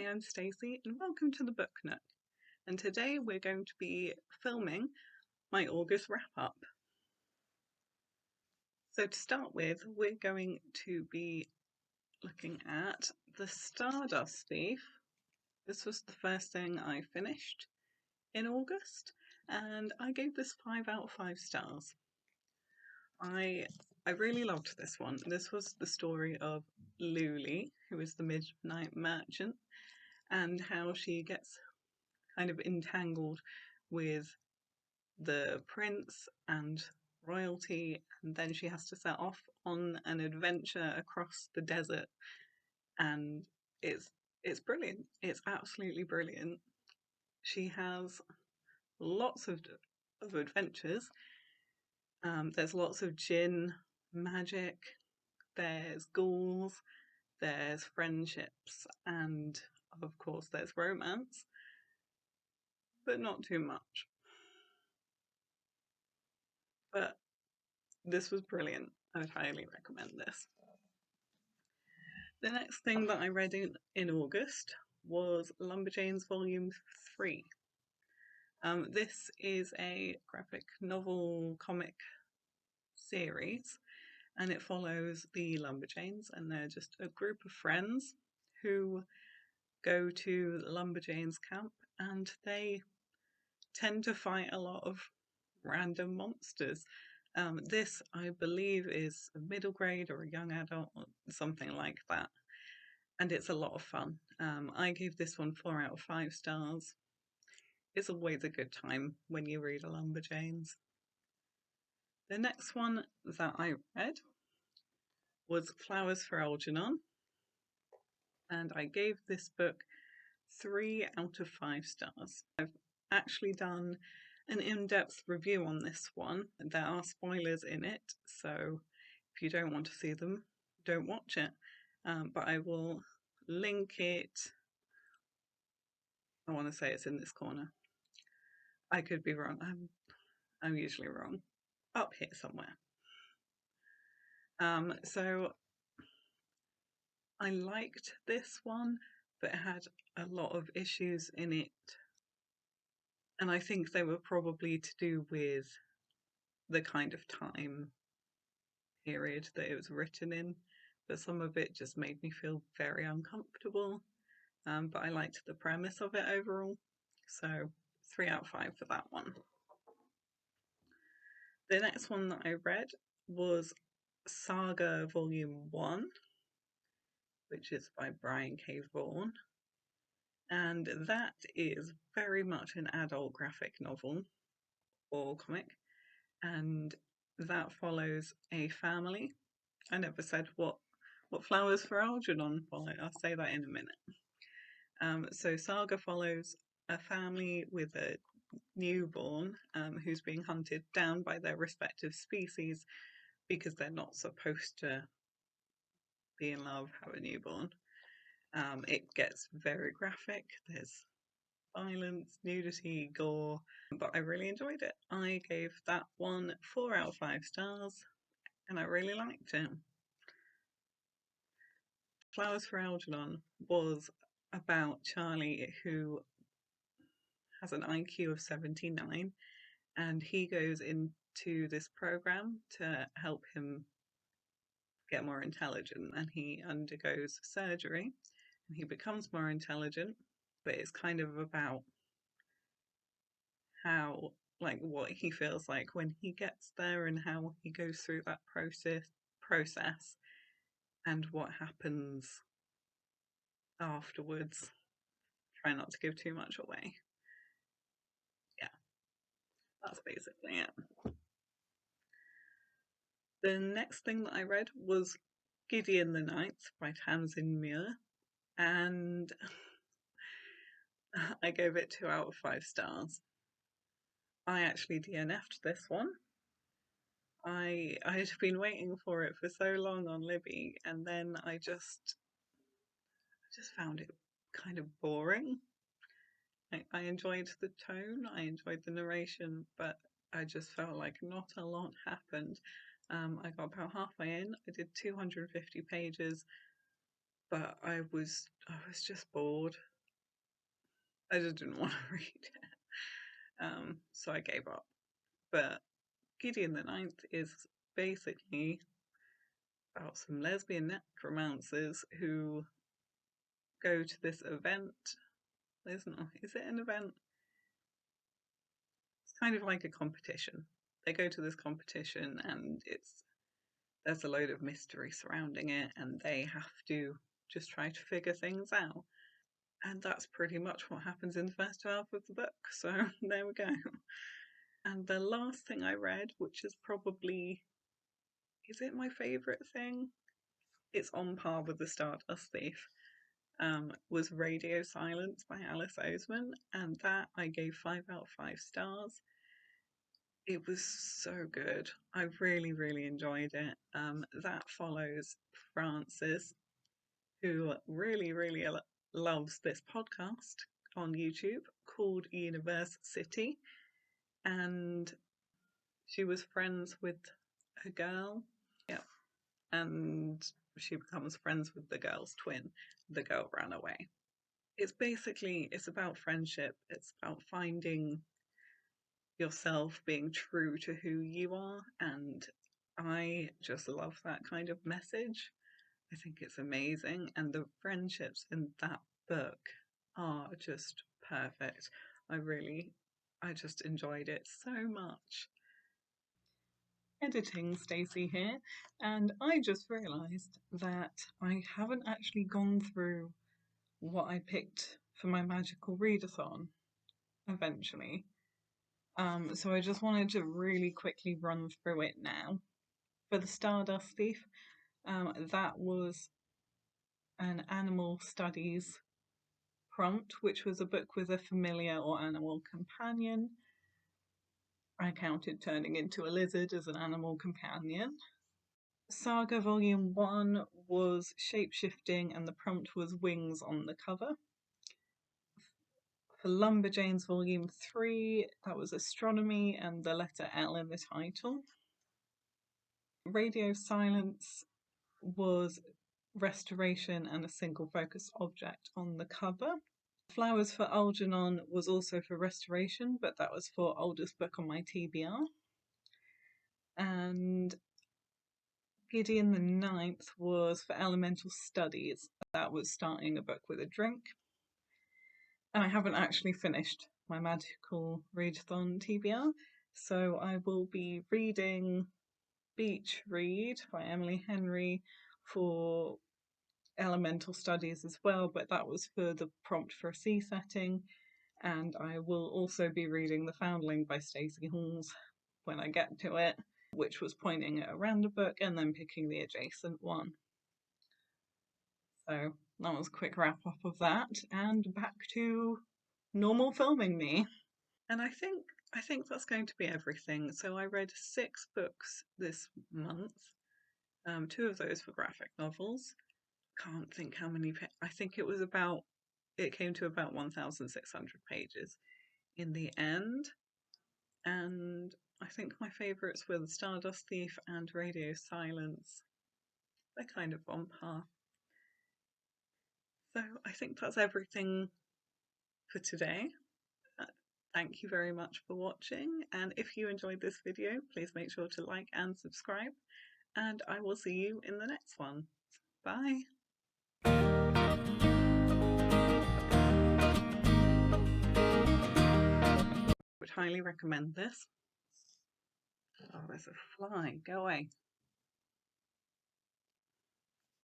I'm Stacey and welcome to the Book Nook. And today we're going to be filming my August wrap-up. So to start with, we're going to be looking at the Stardust thief. This was the first thing I finished in August, and I gave this 5 out of 5 stars. I really loved this one. This was the story of Luli, who is the midnight merchant, and how she gets kind of entangled with the prince and royalty, and then she has to set off on an adventure across the desert, and it's brilliant. It's absolutely brilliant. She has lots of adventures. There's lots of djinn, magic, there's ghouls, there's friendships, and of course there's romance, but not too much. But this was brilliant. I would highly recommend this. The next thing that I read in August was Lumberjanes Volume 3. This is a graphic novel comic series, and it follows the Lumberjanes, and they're just a group of friends who go to the Lumberjanes camp, and they tend to fight a lot of random monsters. This, I believe, is a middle grade or a young adult or something like that, and it's a lot of fun. I gave this one 4 out of 5 stars. It's always a good time when you read a Lumberjanes. The next one that I read was Flowers for Algernon, and I gave this book 3 out of 5 stars. I've actually done an in-depth review on this one. There are spoilers in it, so if you don't want to see them, don't watch it. But I will link it. I want to say it's in this corner. I could be wrong. I'm usually wrong. Up here somewhere. So I liked this one, but it had a lot of issues in it, and I think they were probably to do with the kind of time period that it was written in, but some of it just made me feel very uncomfortable. But I liked the premise of it overall, so 3 out of 5 for that one. The next one that I read was Saga Volume 1, which is by Brian K. Vaughan, and that is very much an adult graphic novel or comic, and that follows a family. I never said what Flowers for Algernon follow. I'll say that in a minute. So Saga follows a family with a newborn who's being hunted down by their respective species because they're not supposed to be in love, have a newborn. It gets very graphic. There's violence, nudity, gore, but I really enjoyed it. I gave that one 4 out of 5 stars, and I really liked it. Flowers for Algernon was about Charlie, who has an IQ of 79, and he goes into this program to help him get more intelligent, and he undergoes surgery and he becomes more intelligent, but it's kind of about how, like, what he feels like when he gets there and how he goes through that process and what happens afterwards. Try not to give too much away. Yeah, that's basically it. The next thing that I read was Gideon the Ninth by Tamsyn Muir, and I gave it 2 out of 5 stars. I actually DNF'd this one. I had been waiting for it for so long on Libby, and then I just found it kind of boring. I enjoyed the tone, I enjoyed the narration, but I just felt like not a lot happened. I got about halfway in. I did 250 pages, but I was just bored. I just didn't want to read it. So I gave up. But Gideon the Ninth is basically about some lesbian necromancers who go to this event. Is it an event? It's kind of like a competition. They go to this competition and there's a load of mystery surrounding it, and they have to just try to figure things out. And that's pretty much what happens in the first half of the book. So there we go. And the last thing I read, which is probably, is it my favourite thing? It's on par with The Stardust Thief. Was Radio Silence by Alice Oseman, and that I gave 5 out of 5 stars. It was so good. I really, really enjoyed it. That follows Frances, who really, really loves this podcast on YouTube called Universe City, and she was friends with a girl. Yeah, and she becomes friends with the girl's twin. The girl ran away. It's about friendship. It's about finding yourself, being true to who you are, and I just love that kind of message. I think it's amazing, and the friendships in that book are just perfect. I just enjoyed it so much. Editing Stacey here, and I just realised that I haven't actually gone through what I picked for my Magical Readathon eventually. So I just wanted to really quickly run through it now. For the Stardust Thief, that was an animal studies prompt, which was a book with a familiar or animal companion. I counted turning into a lizard as an animal companion. Saga Volume 1 was shape-shifting, and the prompt was wings on the cover. For Lumberjanes Volume 3, that was astronomy and the letter L in the title. Radio Silence was restoration and a single focus object on the cover. Flowers for Algernon was also for restoration, but that was for oldest book on my TBR. And Gideon the Ninth was for elemental studies. That was starting a book with a drink. And I haven't actually finished my Magical Readathon TBR, so I will be reading Beach Read by Emily Henry for elemental studies as well, but that was for the prompt for a sea setting. And I will also be reading The Foundling by Stacey when I get to it, which was pointing at a random book and then picking the adjacent one. So that was a quick wrap up of that, and back to normal filming me. And I think that's going to be everything. So I read 6 books this month. 2 of those were graphic novels. Can't think how many. I think it came to about 1,600 pages in the end. And I think my favourites were The Stardust Thief and Radio Silence. They're kind of on par. So I think that's everything for today. Thank you very much for watching, and if you enjoyed this video, please make sure to like and subscribe, and I will see you in the next one. Bye! Would highly recommend this. Oh, there's a fly. Go away.